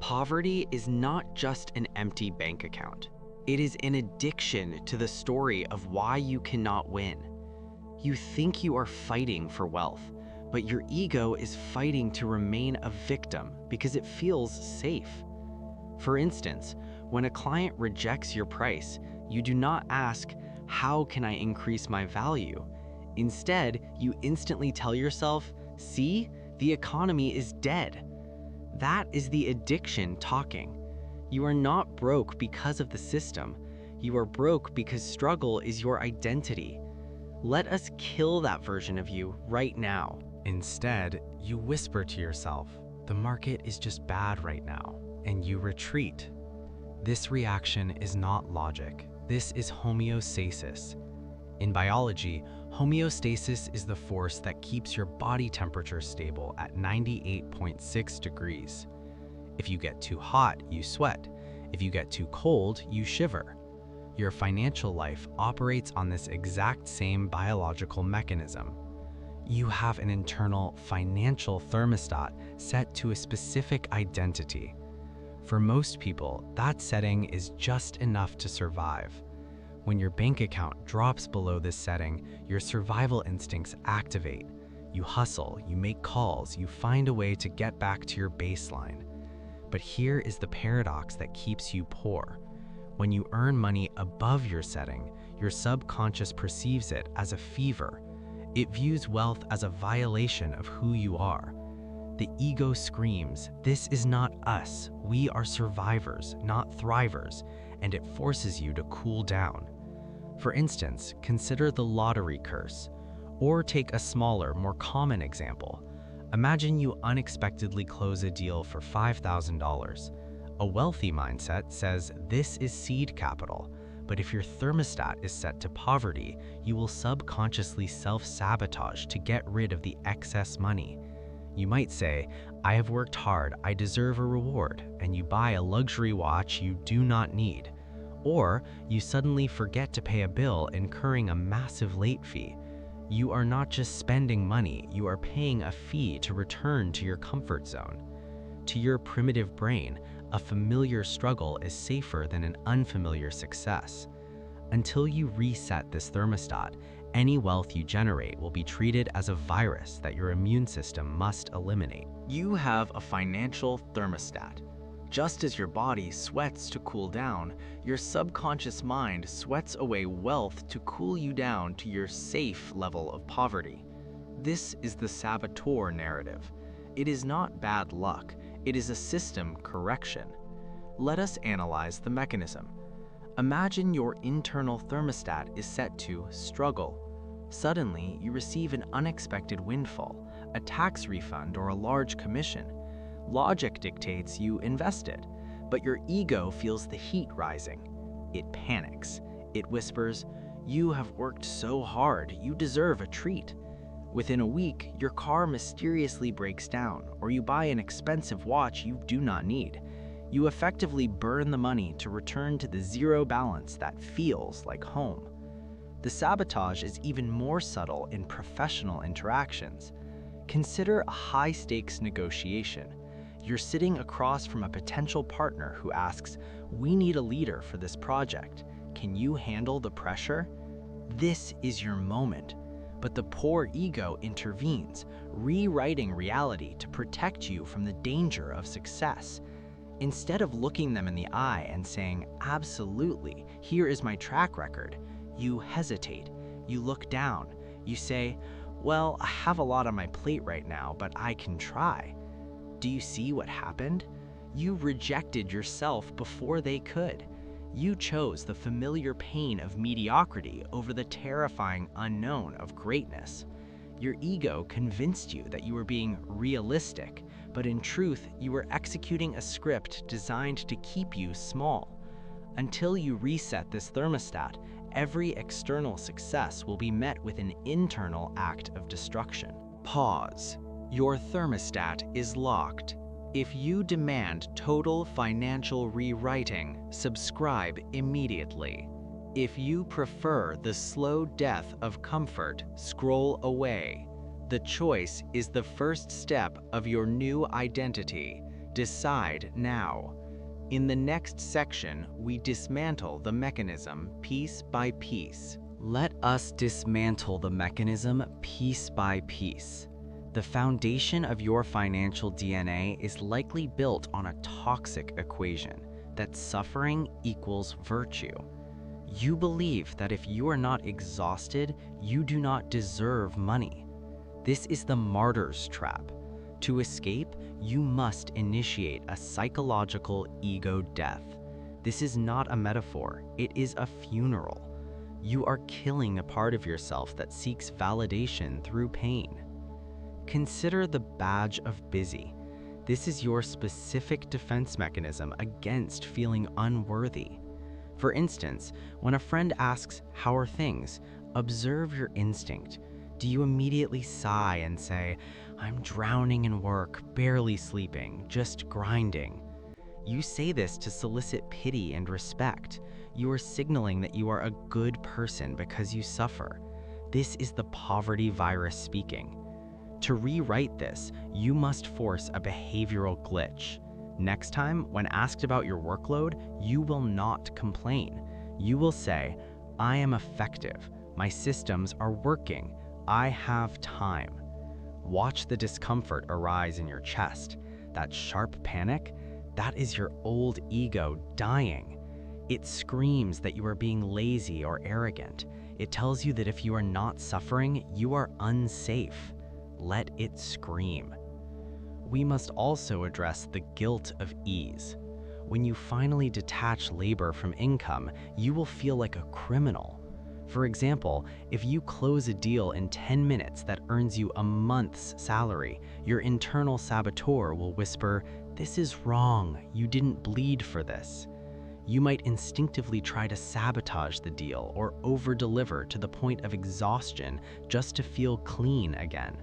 Poverty is not just an empty bank account. It is an addiction to the story of why you cannot win. You think you are fighting for wealth, but your ego is fighting to remain a victim because it feels safe. For instance, when a client rejects your price, you do not ask, "How can I increase my value?" Instead, you instantly tell yourself, "See, the economy is dead." That is the addiction talking. You are not broke because of the system. You are broke because struggle is your identity. Let us kill that version of you right now. Instead, you whisper to yourself, "The market is just bad right now," and you retreat. This reaction is not logic. This is homeostasis. In biology, homeostasis is the force that keeps your body temperature stable at 98.6 degrees. If you get too hot, you sweat. If you get too cold, you shiver. Your financial life operates on this exact same biological mechanism. You have an internal financial thermostat set to a specific identity. For most people, that setting is just enough to survive. When your bank account drops below this setting, your survival instincts activate. You hustle, you make calls, you find a way to get back to your baseline. But here is the paradox that keeps you poor. When you earn money above your setting, your subconscious perceives it as a fever. It views wealth as a violation of who you are. The ego screams, "This is not us. We are survivors, not thrivers," and it forces you to cool down. For instance, consider the lottery curse. Or take a smaller, more common example. Imagine you unexpectedly close a deal for $5,000. A wealthy mindset says this is seed capital, but if your thermostat is set to poverty, you will subconsciously self-sabotage to get rid of the excess money. You might say, "I have worked hard, I deserve a reward," and you buy a luxury watch you do not need. Or you suddenly forget to pay a bill, incurring a massive late fee. You are not just spending money, you are paying a fee to return to your comfort zone. To your primitive brain, a familiar struggle is safer than an unfamiliar success. Until you reset this thermostat, any wealth you generate will be treated as a virus that your immune system must eliminate. You have a financial thermostat. Just as your body sweats to cool down, your subconscious mind sweats away wealth to cool you down to your safe level of poverty. This is the Saboteur narrative. It is not bad luck, it is a system correction. Let us analyze the mechanism. Imagine your internal thermostat is set to struggle. Suddenly, you receive an unexpected windfall, a tax refund, or a large commission. Logic dictates you invest it, but your ego feels the heat rising. It panics. It whispers, "You have worked so hard, you deserve a treat." Within a week, your car mysteriously breaks down, or you buy an expensive watch you do not need. You effectively burn the money to return to the zero balance that feels like home. The sabotage is even more subtle in professional interactions. Consider a high-stakes negotiation. You're sitting across from a potential partner who asks, "We need a leader for this project. Can you handle the pressure?" This is your moment. But the poor ego intervenes, rewriting reality to protect you from the danger of success. Instead of looking them in the eye and saying, "Absolutely, here is my track record," you hesitate. You look down. You say, "Well, I have a lot on my plate right now, but I can try." Do you see what happened? You rejected yourself before they could. You chose the familiar pain of mediocrity over the terrifying unknown of greatness. Your ego convinced you that you were being realistic, but in truth, you were executing a script designed to keep you small. Until you reset this thermostat, every external success will be met with an internal act of destruction. Pause. Your thermostat is locked. If you demand total financial rewriting, subscribe immediately. If you prefer the slow death of comfort, scroll away. The choice is the first step of your new identity. Decide now. In the next section, we dismantle the mechanism piece by piece. Let us dismantle the mechanism piece by piece. The foundation of your financial DNA is likely built on a toxic equation that suffering equals virtue. You believe that if you are not exhausted, you do not deserve money. This is the martyr's trap. To escape, you must initiate a psychological ego death. This is not a metaphor, it is a funeral. You are killing a part of yourself that seeks validation through pain. Consider the badge of busy. This is your specific defense mechanism against feeling unworthy. For instance, when a friend asks, "How are things?" observe your instinct. Do you immediately sigh and say, "I'm drowning in work, barely sleeping, just grinding"? You say this to solicit pity and respect. You are signaling that you are a good person because you suffer. This is the poverty virus speaking. To rewrite this, you must force a behavioral glitch. Next time, when asked about your workload, you will not complain. You will say, "I am effective. My systems are working. I have time." Watch the discomfort arise in your chest. That sharp panic, that is your old ego dying. It screams that you are being lazy or arrogant. It tells you that if you are not suffering, you are unsafe. Let it scream. We must also address the guilt of ease. When you finally detach labor from income, you will feel like a criminal. For example, if you close a deal in 10 minutes that earns you a month's salary, your internal saboteur will whisper, "This is wrong, you didn't bleed for this." You might instinctively try to sabotage the deal or over-deliver to the point of exhaustion just to feel clean again.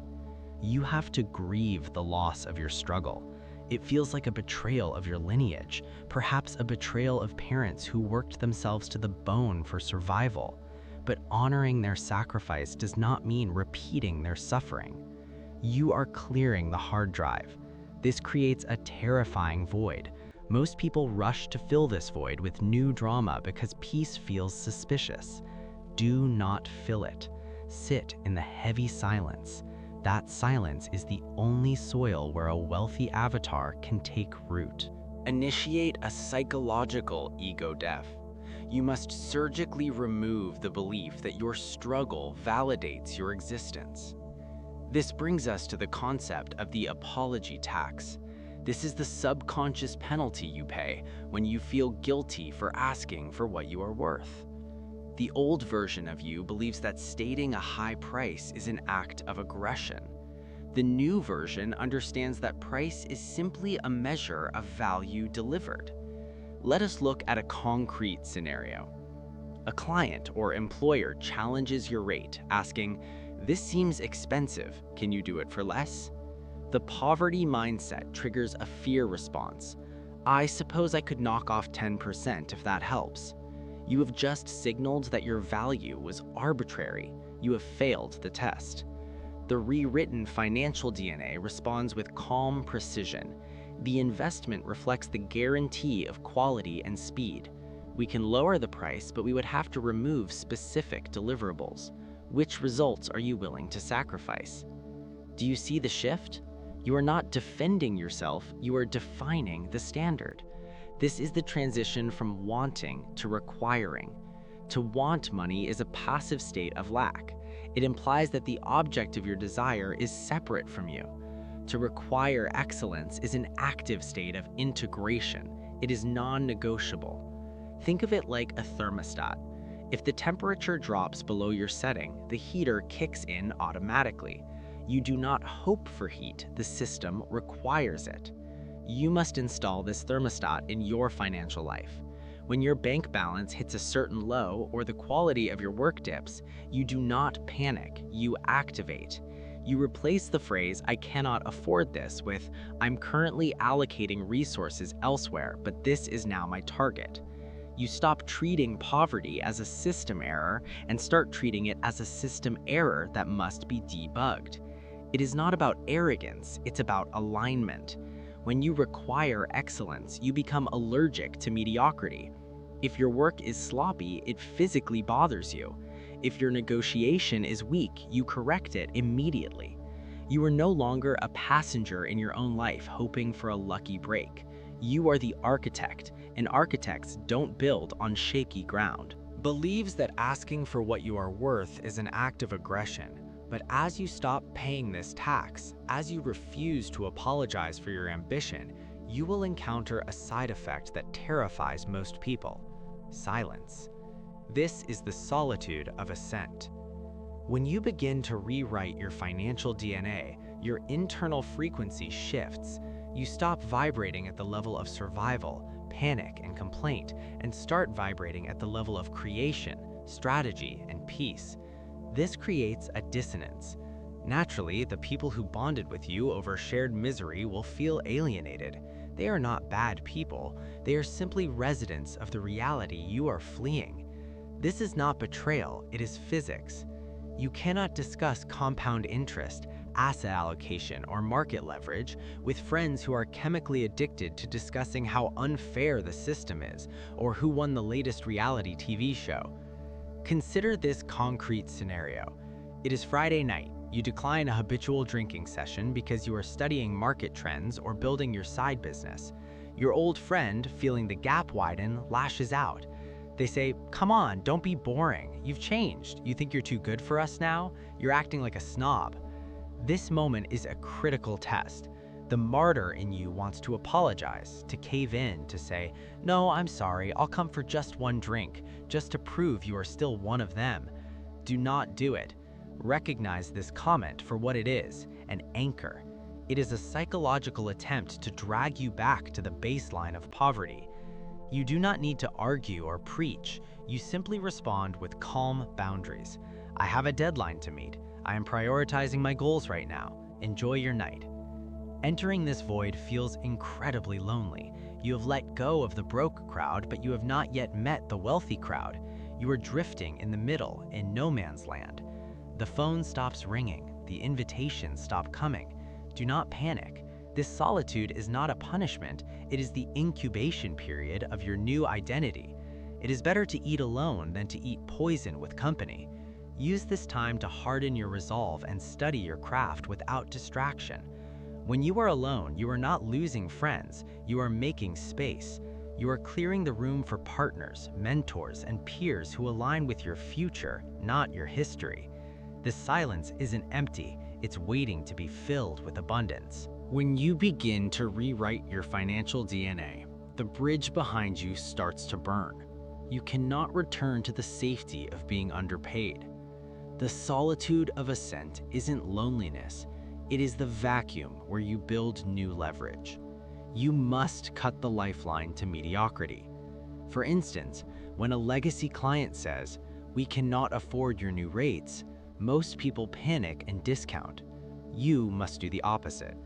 You have to grieve the loss of your struggle. It feels like a betrayal of your lineage, perhaps a betrayal of parents who worked themselves to the bone for survival. But honoring their sacrifice does not mean repeating their suffering. You are clearing the hard drive. This creates a terrifying void. Most people rush to fill this void with new drama because peace feels suspicious. Do not fill it. Sit in the heavy silence. That silence is the only soil where a wealthy avatar can take root. Initiate a psychological ego death. You must surgically remove the belief that your struggle validates your existence. This brings us to the concept of the apology tax. This is the subconscious penalty you pay when you feel guilty for asking for what you are worth. The old version of you believes that stating a high price is an act of aggression. The new version understands that price is simply a measure of value delivered. Let us look at a concrete scenario. A client or employer challenges your rate, asking, "This seems expensive, can you do it for less?" The poverty mindset triggers a fear response. "I suppose I could knock off 10% if that helps." You have just signaled that your value was arbitrary. You have failed the test. The rewritten financial DNA responds with calm precision. The investment reflects the guarantee of quality and speed. We can lower the price, but we would have to remove specific deliverables. Which results are you willing to sacrifice? Do you see the shift? You are not defending yourself, you are defining the standard. This is the transition from wanting to requiring. To want money is a passive state of lack. It implies that the object of your desire is separate from you. To require excellence is an active state of integration. It is non-negotiable. Think of it like a thermostat. If the temperature drops below your setting, the heater kicks in automatically. You do not hope for heat, the system requires it. You must install this thermostat in your financial life. When your bank balance hits a certain low or the quality of your work dips, you do not panic, you activate. You replace the phrase, "I cannot afford this," with, "I'm currently allocating resources elsewhere, but this is now my target." You stop treating poverty as a system error and start treating it as a system error that must be debugged. It is not about arrogance, it's about alignment. When you require excellence, you become allergic to mediocrity. If your work is sloppy, it physically bothers you. If your negotiation is weak, you correct it immediately. You are no longer a passenger in your own life hoping for a lucky break. You are the architect, and architects don't build on shaky ground. Believes that asking for what you are worth is an act of aggression. But as you stop paying this tax, as you refuse to apologize for your ambition, you will encounter a side effect that terrifies most people: silence. This is the solitude of Ascent. When you begin to rewrite your financial DNA, your internal frequency shifts. You stop vibrating at the level of survival, panic, and complaint, and start vibrating at the level of creation, strategy, and peace. This creates a dissonance. Naturally, the people who bonded with you over shared misery will feel alienated. They are not bad people. They are simply residents of the reality you are fleeing. This is not betrayal, it is physics. You cannot discuss compound interest, asset allocation, or market leverage with friends who are chemically addicted to discussing how unfair the system is or who won the latest reality TV show. Consider this concrete scenario. It is Friday night. You decline a habitual drinking session because you are studying market trends or building your side business. Your old friend, feeling the gap widen, lashes out. They say, "Come on, don't be boring. You've changed. You think you're too good for us now? You're acting like a snob." This moment is a critical test. The martyr in you wants to apologize, to cave in, to say, "No, I'm sorry, I'll come for just one drink, just to prove you are still one of them." Do not do it. Recognize this comment for what it is, an anchor. It is a psychological attempt to drag you back to the baseline of poverty. You do not need to argue or preach. You simply respond with calm boundaries. "I have a deadline to meet. I am prioritizing my goals right now. Enjoy your night." Entering this void feels incredibly lonely. You have let go of the broke crowd, but you have not yet met the wealthy crowd. You are drifting in the middle, in no man's land. The phone stops ringing. The invitations stop coming. Do not panic. This solitude is not a punishment. It is the incubation period of your new identity. It is better to eat alone than to eat poison with company. Use this time to harden your resolve and study your craft without distraction. When you are alone, you are not losing friends. You are making space. You are clearing the room for partners, mentors, and peers who align with your future, not your history. This silence isn't empty. It's waiting to be filled with abundance. When you begin to rewrite your financial DNA, the bridge behind you starts to burn. You cannot return to the safety of being underpaid. The solitude of Ascent isn't loneliness. It is the vacuum where you build new leverage. You must cut the lifeline to mediocrity. For instance, when a legacy client says, "We cannot afford your new rates," most people panic and discount. You must do the opposite.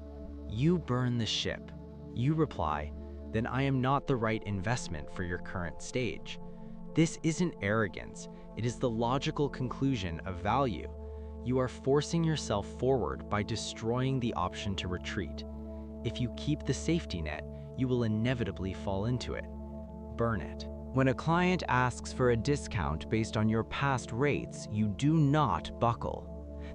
You burn the ship. You reply, "Then I am not the right investment for your current stage." This isn't arrogance. It is the logical conclusion of value. You are forcing yourself forward by destroying the option to retreat. If you keep the safety net, you will inevitably fall into it. Burn it. When a client asks for a discount based on your past rates, you do not buckle.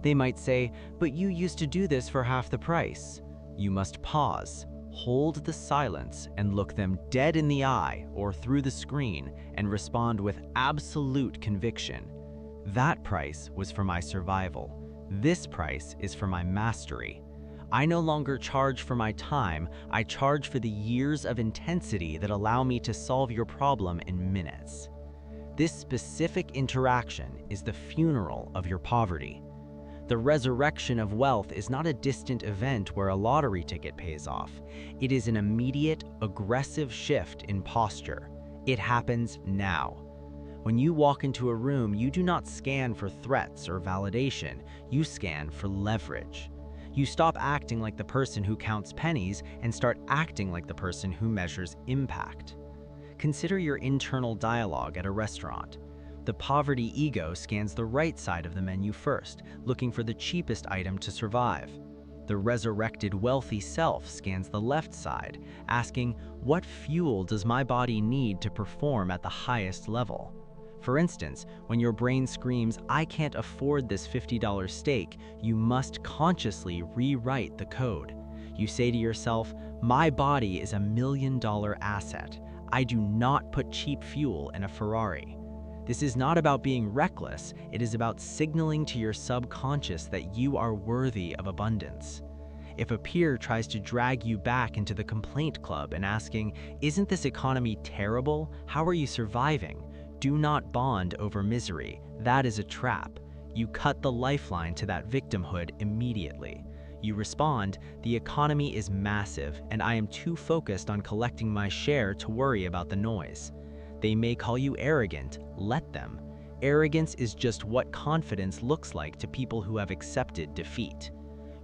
They might say, "But you used to do this for half the price." You must pause, hold the silence, and look them dead in the eye or through the screen and respond with absolute conviction. "That price was for my survival. This price is for my mastery. I no longer charge for my time, I charge for the years of intensity that allow me to solve your problem in minutes." This specific interaction is the funeral of your poverty. The resurrection of wealth is not a distant event where a lottery ticket pays off. It is an immediate, aggressive shift in posture. It happens now. When you walk into a room, you do not scan for threats or validation. You scan for leverage. You stop acting like the person who counts pennies and start acting like the person who measures impact. Consider your internal dialogue at a restaurant. The poverty ego scans the right side of the menu first, looking for the cheapest item to survive. The resurrected wealthy self scans the left side, asking, what fuel does my body need to perform at the highest level? For instance, when your brain screams, I can't afford this $50 steak, you must consciously rewrite the code. You say to yourself, my body is $1 million asset. I do not put cheap fuel in a Ferrari. This is not about being reckless, it is about signaling to your subconscious that you are worthy of abundance. If a peer tries to drag you back into the complaint club and asking, isn't this economy terrible? How are you surviving? Do not bond over misery. That is a trap. You cut the lifeline to that victimhood immediately. You respond, the economy is massive and I am too focused on collecting my share to worry about the noise. They may call you arrogant, let them. Arrogance is just what confidence looks like to people who have accepted defeat.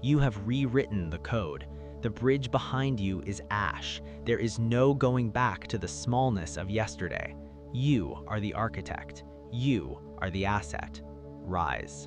You have rewritten the code. The bridge behind you is ash. There is no going back to the smallness of yesterday. You are the architect. You are the asset. Rise.